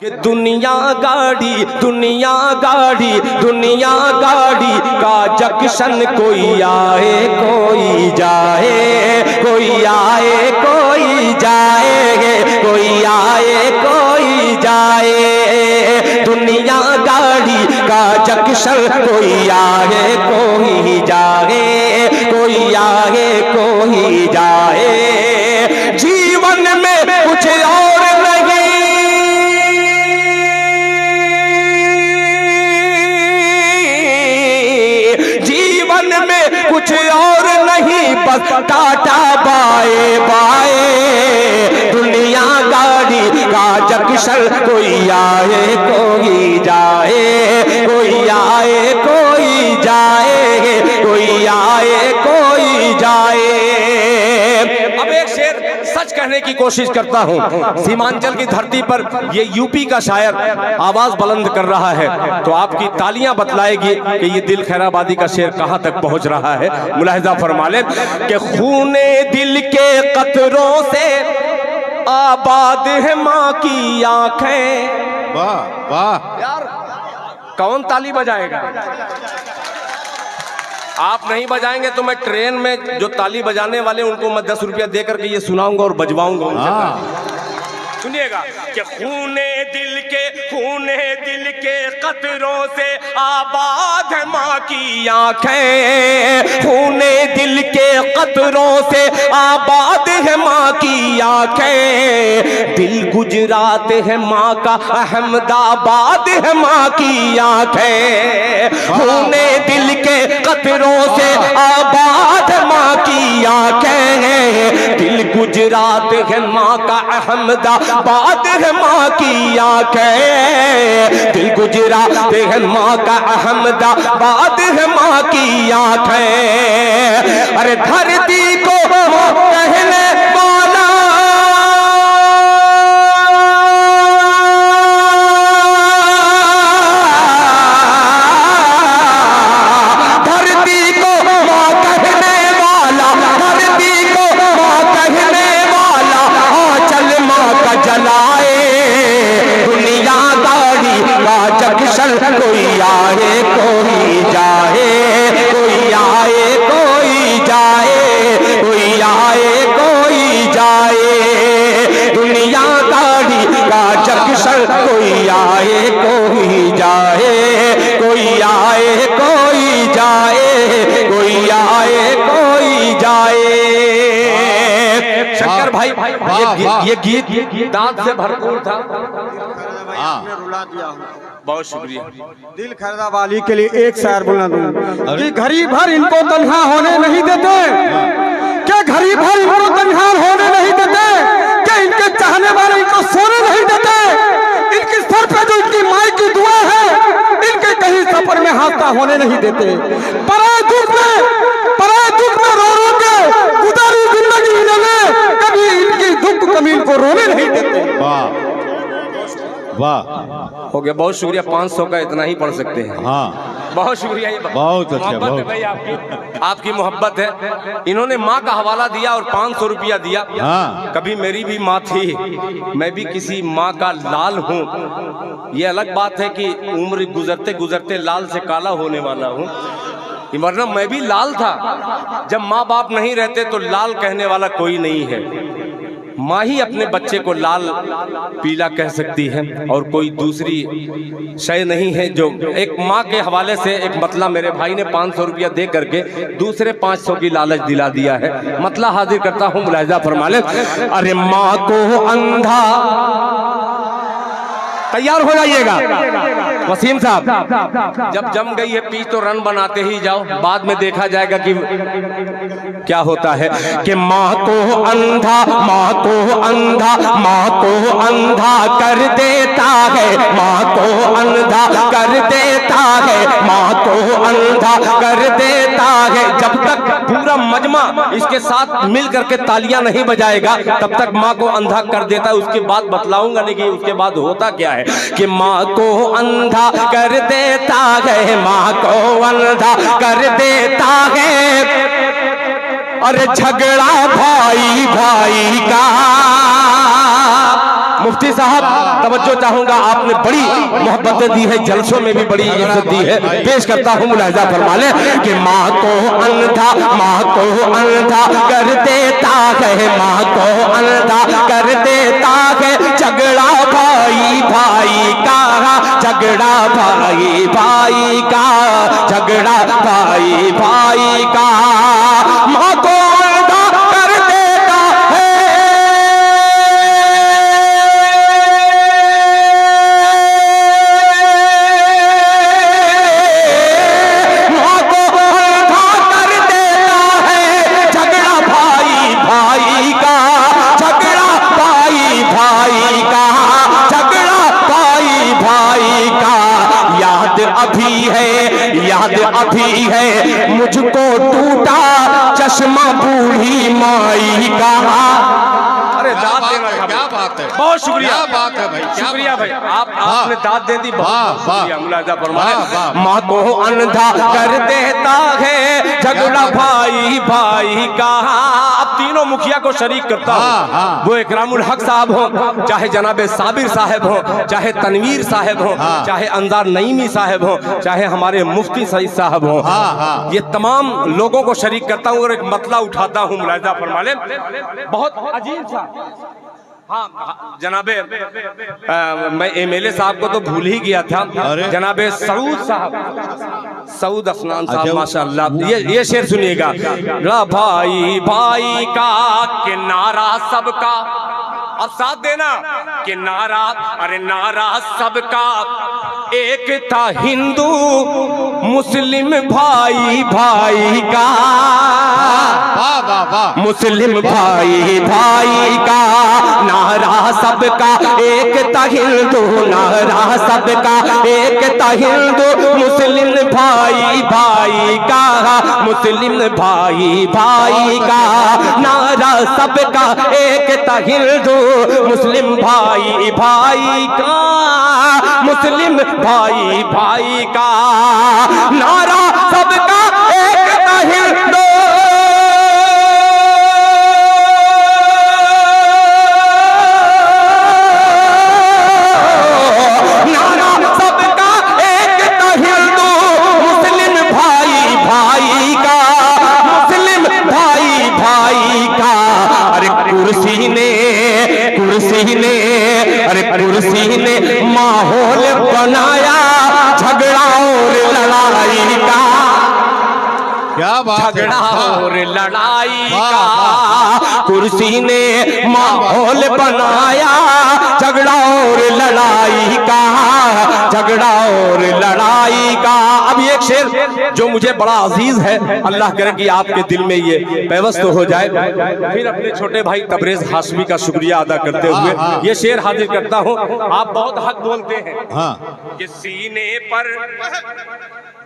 कि दुनिया गाड़ी का जंक्शन, कोई आए कोई जाए, कोई आए कोई जाए, कोई आए कोई जाए। दुनिया गाड़ी का जंक्शन, कोई आए कोई जाए, कोई आए कोई जाए। जीवन में कुछ और नहीं, कुछ और नहीं, बस टाटा बाए बाए। दुनिया गाड़ी का जंक्शन, कोई आए कोई जाए, कोई आए कोई जाए, कोई आए कोई जाए। अब एक शेर सच कहने की कोशिश करता हूं। सीमांचल की धरती पर ये यूपी का शायर आवाज बुलंद कर रहा है, तो आपकी तालियां बतलाएगी कि ये दिल खैराबादी का शेर कहां तक पहुंच रहा है। मुलाहिजा फरमा लें कि खूने दिल के कतरों से आबाद है माँ की आंखें। वाह वाह यार, कौन ताली बजाएगा? आप नहीं बजाएंगे तो मैं ट्रेन में जो ताली बजाने वाले उनको मैं 10 रुपया दे करके ये सुनाऊंगा और बजवाऊंगा। सुनिएगा कि खूने दिल के कतरों से आबाद है माँ की आंखें। खूने दिल के कतरों से आबाद है माँ की आंखें। दिल गुजरात है माँ का, अहमदाबाद है माँ की आंखें। खूने दिल के कतरों से आबाद है माँ की आंखें। दिल गुजरात है माँ का, अहमदाबाद है माँ की आंखें। दिल गुजरात है माँ का, अहमदाबाद है माँ की आंखें। अरे धरती को कहने वाला, धरती को माँ कहने वाला, धरती को माँ कहने वाला, आंचल माँ का जलाए। दुनिया गाड़ी का जंक्शन, कोई आए कोई जाए, कोई आए कोई जाए, कोई आए कोई जाए। दुनिया गाड़ी का जंक्शन, कोई आए कोई जाए, कोई आए कोई जाए, कोई आए कोई जाए। शंकर भाई, ये गीत दांत से भरपूर था। रुला दिया। बहुत शुक्रिया। दिल खैराबादी के लिए एक शायर बोलना दूं कि घड़ी भर इनको तन्हा होने नहीं देते, क्या घड़ी भर इनको तन्हा होने नहीं देते, क्या इनके चाहने वाले इनको सोने नहीं देते। इनके सर पे जो इनकी माई की दुआ है, इनके कहीं सफर में हादसा होने नहीं देते। पराए दुख में रो रो के गुजारी जिंदगी इन्होंने, कभी इनकी दुख कमीन को रोने नहीं देते। वाह वाह, हो गया। बहुत शुक्रिया। 500 का इतना ही पढ़ सकते हैं। हाँ बहुत शुक्रिया। ये बहुत अच्छा, मोहब्बत है बहुत भाई, आपकी मोहब्बत है। इन्होंने माँ का हवाला दिया और 500 रुपया दिया। हाँ। कभी मेरी भी माँ थी, मैं भी किसी माँ का लाल हूँ। ये अलग बात है कि उम्र गुजरते गुजरते लाल से काला होने वाला हूँ, वरना मैं भी लाल था। जब माँ बाप नहीं रहते तो लाल कहने वाला कोई नहीं है। माँ ही अपने बच्चे को लाल पीला कह सकती है और कोई दूसरी शय नहीं है। जो एक माँ के हवाले से एक मतला मेरे भाई ने 500 रुपया दे करके दूसरे 500 की लालच दिला दिया है। मतला हाजिर करता हूँ, मुलाहिजा फरमा ले। अरे माँ को अंधा, तैयार हो जाइएगा वसीम साहब। जब जम गई है पीच तो रन बनाते ही जाओ, बाद में देखा जाएगा कि क्या होता है। कि माँ को अंधा, माँ को अंधा, माँ को अंधा कर देता है, माँ को अंधा कर देता है, माँ को अंधा कर देता है। जब तक पूरा मजमा इसके साथ मिल करके तालियां नहीं बजाएगा तब तक माँ को अंधा कर देता है। उसके बाद बतलाऊंगा नहीं कि उसके बाद होता क्या है। कि माँ को अंधा कर देता है, माँ को अंधा कर देता है। और झगड़ा भाई भाई का, मुफ्ती साहब तवज्जो चाहूंगा, आपने बड़ी मोहब्बतें दी है, जलसों में भी बड़ी इज्जत दी है। पेश करता हूँ, मुलाहिजा फरमा ले कि माँ को अंधा कर देता है, माँ को अंधा कर देता है, झगड़ा भाई भाई का, झगड़ा भाई भाई का, झगड़ा भाई भाई का, माँ को अंधा कर देता है, माँ को अंधा कर देता है, झगड़ा भाई भाई का, झगड़ा भाई भाई का, झगड़ा भाई भाई का। याद अभी है मुझको टूटा चश्मा बूढ़ी माई का। अरे दाद देना, क्या बात है, बहुत शुक्रिया, क्या बात है भाई, शुक्रिया भाई, आपने दाद दे दी, बहुत शुक्रिया। मुलाहिजा फरमाए, माँ को अंधा कर देता है, झगड़ा भाई भाई का। अब तीनों मुखिया को शरीक करता हूँ, वो इकरामुल हक साहब हो, चाहे जनाबे साबिर साहब हो, चाहे तनवीर साहब हो, चाहे अंजार नईमी साहब हो, चाहे हमारे मुफ्ती सईद साहब हो, ये तमाम लोगों को शरीक करता हूँ और एक मतला उठाता हूँ। मुलाहिजा फरमा ले, बहुत अजीब सा। हाँ जनाबे मैं एमएलए साहब को तो भूल ही गया था, जनाबे सऊद साहब, सऊद अफनान साहब माशाअल्लाह, ये शेर सुनिएगा। भाई भाई का किनारा सबका, अब साथ देना कि नारा, अरे नारा सबका एक था, हिंदू मुस्लिम भाई भाई का, मुस्लिम भाई भाई का नारा सबका एक था, हिंदू नारा सबका एक था, हिंदू मुस्लिम भाई भाई का, मुस्लिम भाई भाई का नारा सबका एक था, हिंदू मुस्लिम भाई भाई का, मुस्लिम भाई भाई का नारा सबका एक था, हिंदू नारा सबका एक था, हिंदू मुस्लिम भाई भाई का, मुस्लिम भाई भाई का। अरे कुर्सी ने अरे कुर्सी ने माहौल बनाया झगड़ा और लड़ाई का, क्या बात, झगड़ा और लड़ाई का। कुर्सी ने माहौल बनाया झगड़ा और लड़ाई का, झगड़ा और लड़ाई का। अब एक शेर जो मुझे बड़ा अजीज है, अल्लाह करे कि आपके दिल में ये पैवस्त हो जाए। फिर अपने छोटे भाई तबरेज हाशमी का शुक्रिया अदा करते हुए ये शेर हाजिर करता हूँ। आप बहुत हक बोलते हैं कि सीने पर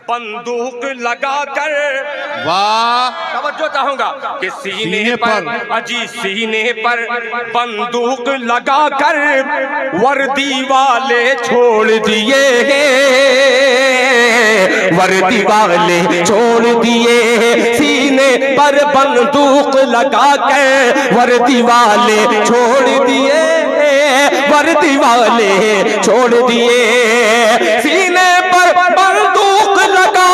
बंदूक लगाकर, वाह, तवज्जो चाहूंगा कि सीने पर, अजी सीने पर बंदूक लगाकर वर्दी वाले छोड़ दिए, वर्दी वाले छोड़ दिए, सीने पर बंदूक लगाकर वर्दी वाले छोड़ दिए, वर्दी वाले छोड़ दिए, सीने पर बंदूक लगा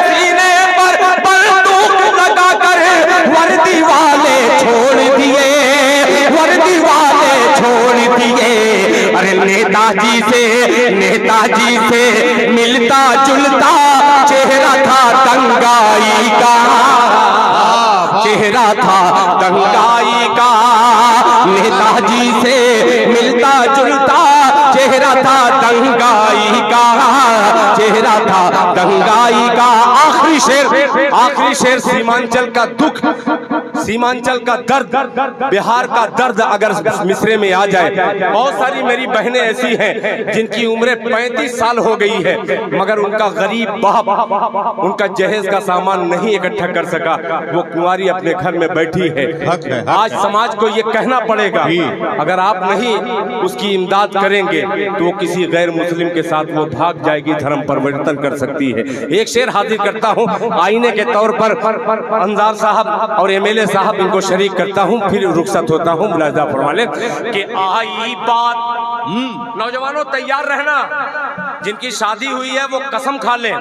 सीने पर बंदूक लगा कर वर्दी वाले छोड़ दिए, वर्दी वाले छोड़ दिए। अरे नेताजी से मिलता जुलता चेहरा था दंगाई का, चेहरा था दंगाई का, नेताजी से मिलता जुलता चेहरा था दंगाई का, चेहरा था दंगाई का। आखिरी शेर सीमांचल का दुख, सीमांचल का दर्द, बिहार का दर्द अगर मिसरे में आ जाए। बहुत सारी मेरी बहनें ऐसी हैं जिनकी उम्र 35 साल हो गई है, मगर उनका गरीब बाप उनका जहेज का सामान नहीं इकट्ठा कर सका, वो कुंवारी अपने घर में बैठी है। आज समाज को ये कहना पड़ेगा, अगर आप नहीं उसकी इमदाद करेंगे तो वो किसी गैर मुस्लिम के साथ वो भाग जाएगी, धर्म परिवर्तन कर सकती है। एक शेर हाजिर करता हूँ आईने के तौर पर, अंजार साहब और एमएलए साहब इनको शरीक करता हूँ, फिर रुखसत होता हूँ। मुलाजा फरमा ले कि आई बात, नौजवानों तैयार रहना, जिनकी शादी हुई है वो कसम खा लें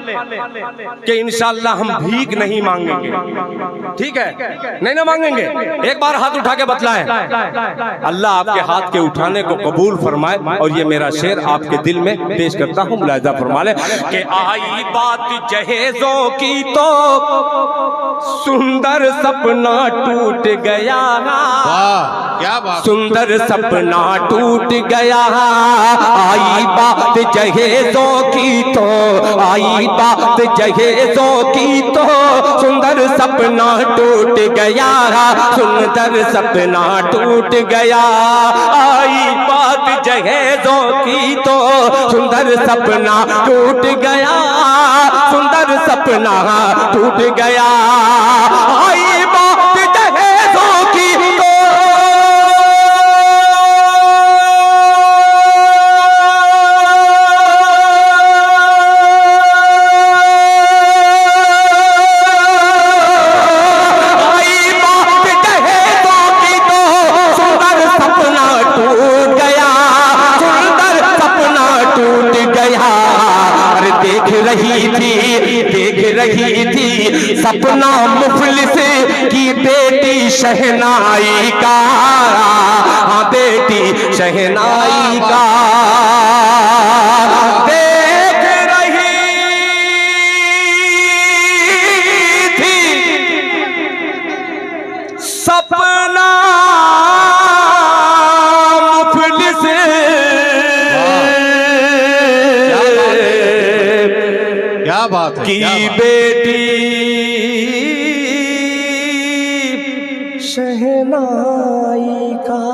कि इंशाअल्लाह हम भीख नहीं मांगेंगे, ठीक है? नहीं ना मांगेंगे। एक बार हाथ उठा के बतलाएं, अल्लाह आपके हाथ के उठाने को कबूल फरमाए। और ये मेरा शेर आपके दिल में पेश करता हूँ, मुलाजा फरमा ले कि आई बात जहेजों की तो सुंदर सपना टूट गया, वाह क्या बात, सुंदर सपना टूट गया। आई बात जहेजों की तो, आई बात जहेजों की तो सुंदर सपना टूट गया, सुंदर सपना टूट गया। आई बात जहेजों की तो सुंदर सपना टूट गया, सुंदर सपना टूट गया। आई बात जहेजों की तो रही थी सपना मुफलिस की बेटी शहनाई का, हाँ बेटी शहनाई का। देख रही थी सपना मुफलिस क्या बात है की बेटी शहनाई का।